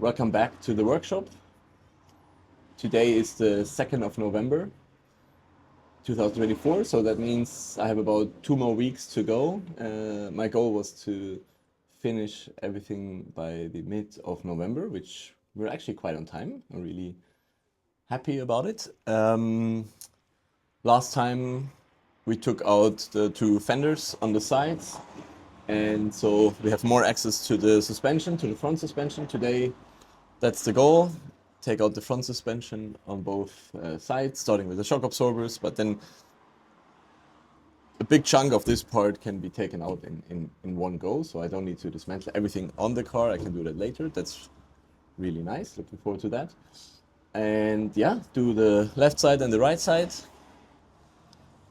Welcome back to the workshop. Today is the 2nd of November 2024, so that means I have about 2 more weeks to go. My goal was to finish everything by the mid of November, which we're actually quite on time. I'm really happy about it. Last time we took out the 2 fenders on the sides, and so we have more access to the suspension, to the front suspension. Today, that's the goal. Take out the front suspension on both sides, starting with the shock absorbers, but then a big chunk of this part can be taken out in one go, so I don't need to dismantle everything on the car. I can do that later. That's really nice. Looking forward to that. And yeah, do the left side and the right side.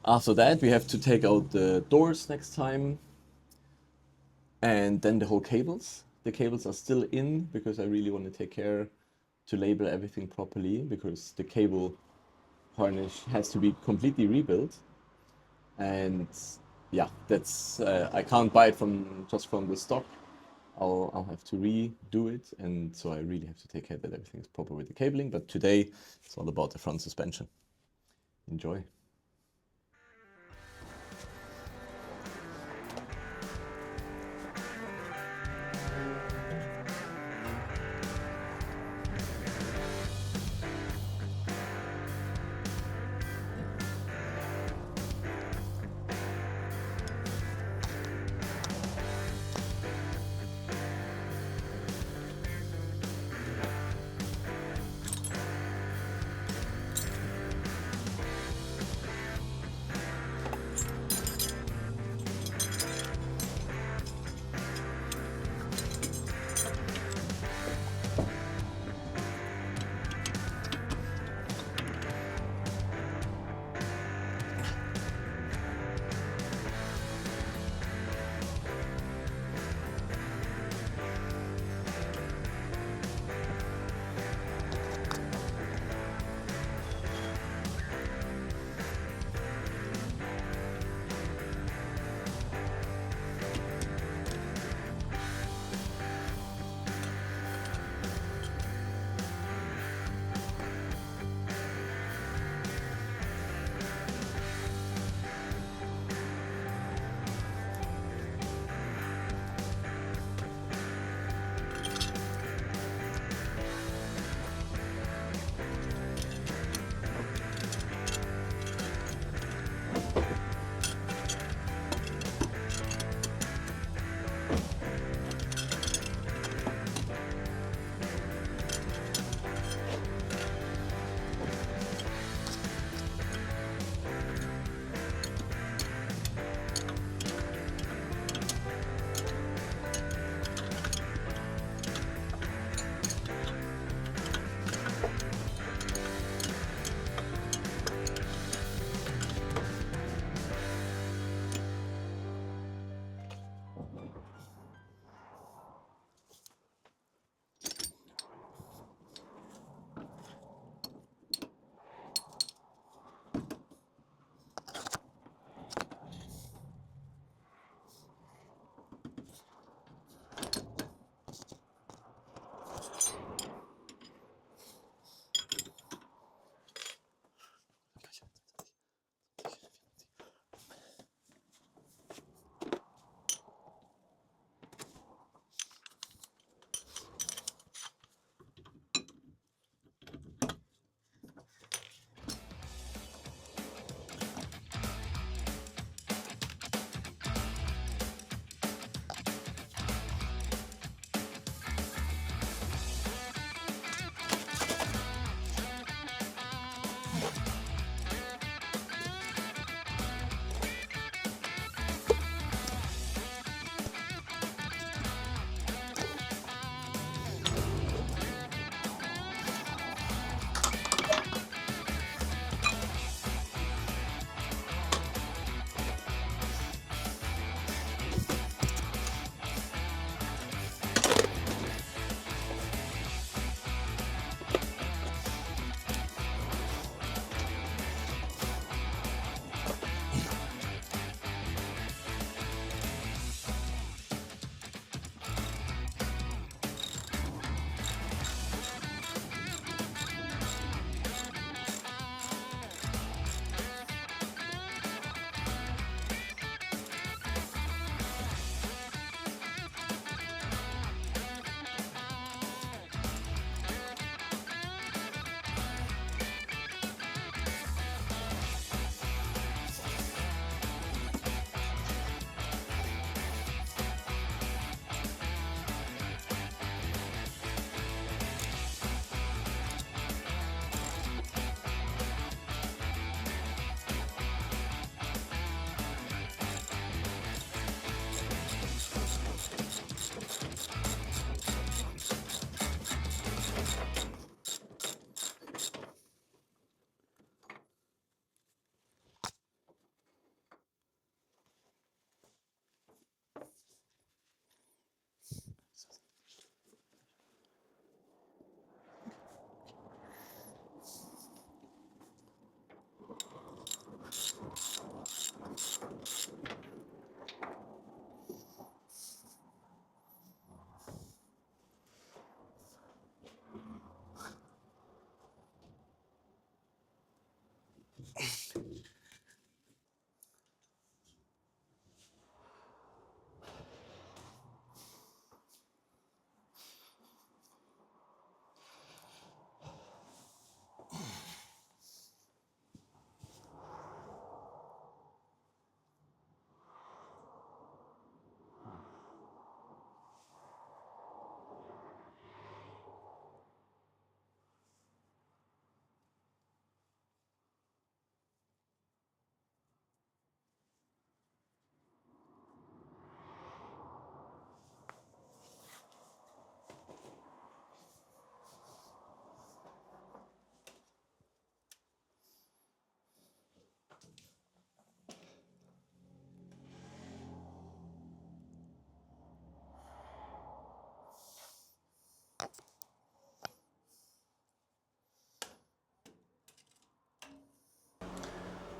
After that, we have to take out the doors next time, and then the whole cables. The cables are still in because I really want to take care to label everything properly, because the cable harness has to be completely rebuilt. And yeah, that's I can't buy it from the stock. I'll have to redo it, and so I really have to take care that everything is proper with the cabling. But today it's all about the front suspension. Enjoy.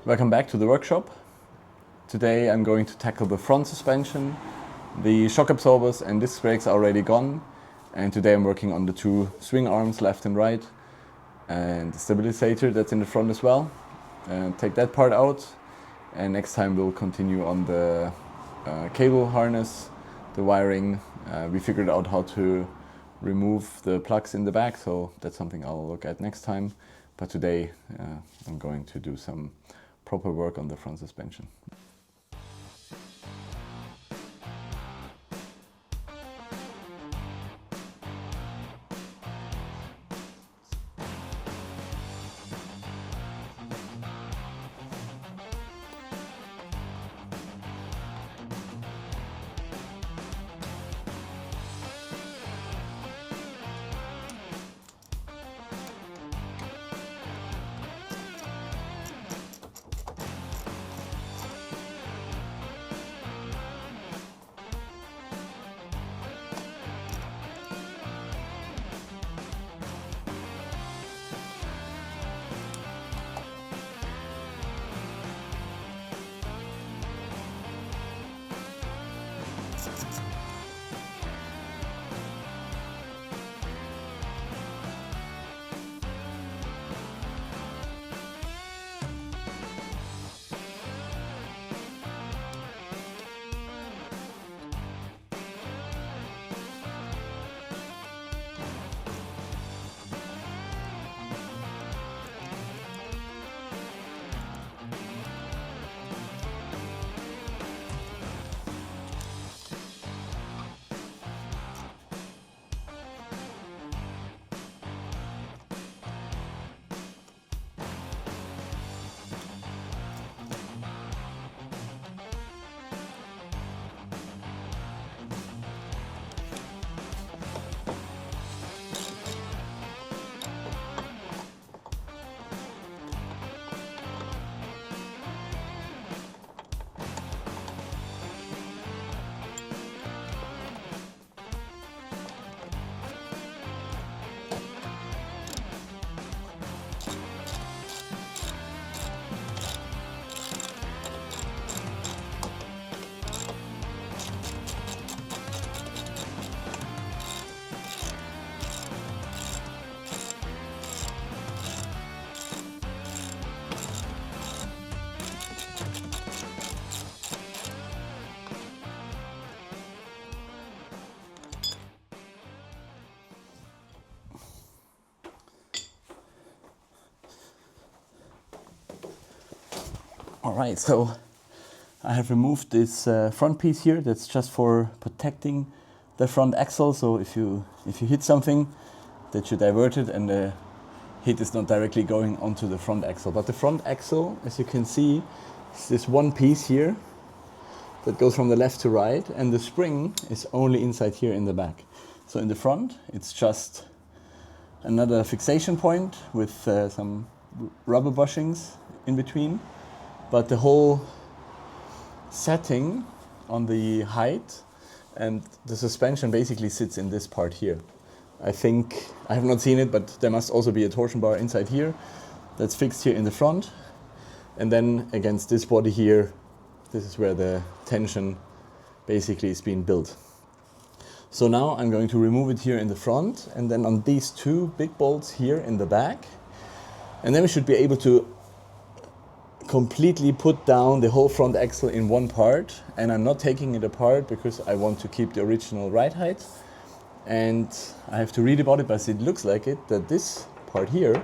Welcome back to the workshop. Today I'm going to tackle the front suspension. The shock absorbers and disc brakes are already gone, and today I'm working on the two swing arms left and right and the stabilizer that's in the front as well. Take that part out, and next time we'll continue on the cable harness, the wiring. We figured out how to remove the plugs in the back, so that's something I'll look at next time. But today I'm going to do some proper work on the front suspension. Alright, so I have removed this front piece here that's just for protecting the front axle, so if you hit something, that should divert it and the hit is not directly going onto the front axle. But the front axle, as you can see, is this one piece here that goes from the left to right, and the spring is only inside here in the back. So in the front, it's just another fixation point with some rubber bushings in between. But the whole setting on the height and the suspension basically sits in this part here. I think, I have not seen it, but there must also be a torsion bar inside here that's fixed here in the front. And then against this body here, this is where the tension basically is being built. So now I'm going to remove it here in the front, and then on these two big bolts here in the back. And then we should be able to completely put down the whole front axle in one part, and I'm not taking it apart because I want to keep the original ride height. And I have to read about it, but it looks like it, that this part here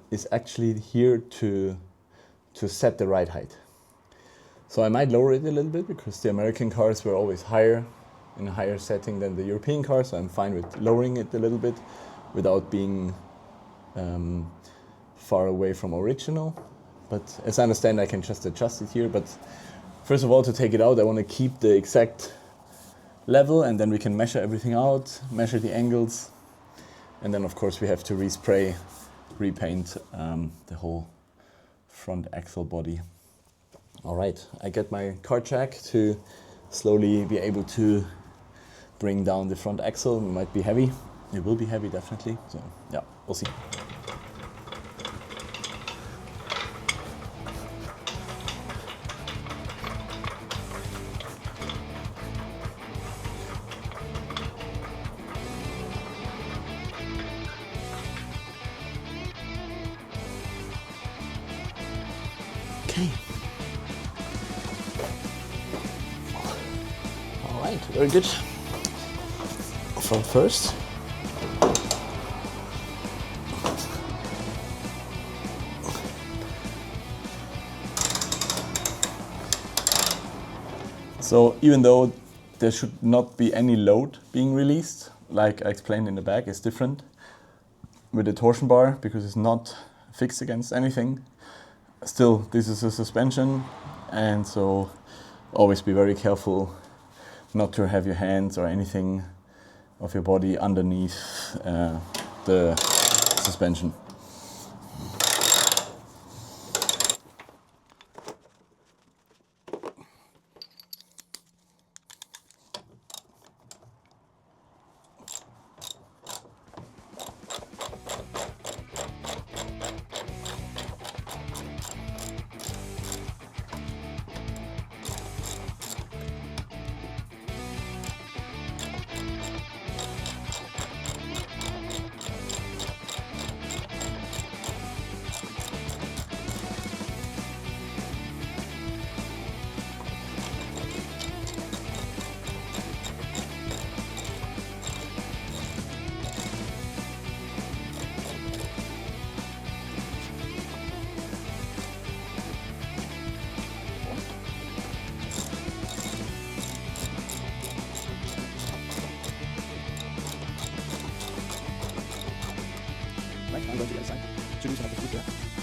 is actually here to set the ride height. So I might lower it a little bit because the American cars were always higher, in a higher setting than the European cars, so I'm fine with lowering it a little bit without being far away from original. But as I understand, I can just adjust it here. But first of all, to take it out, I want to keep the exact level, and then we can measure everything out, measure the angles, and then of course we have to respray, repaint the whole front axle body. All right, I get my car jack to slowly be able to bring down the front axle. It might be heavy. It will be heavy, definitely. So yeah, we'll see. Okay. All right, very good. Front first. So even though there should not be any load being released, like I explained in the back, it's different with the torsion bar because it's not fixed against anything. Still, this is a suspension, and so always be very careful not to have your hands or anything of your body underneath the suspension. Right, I'm going to the other side. Should we have the flip there?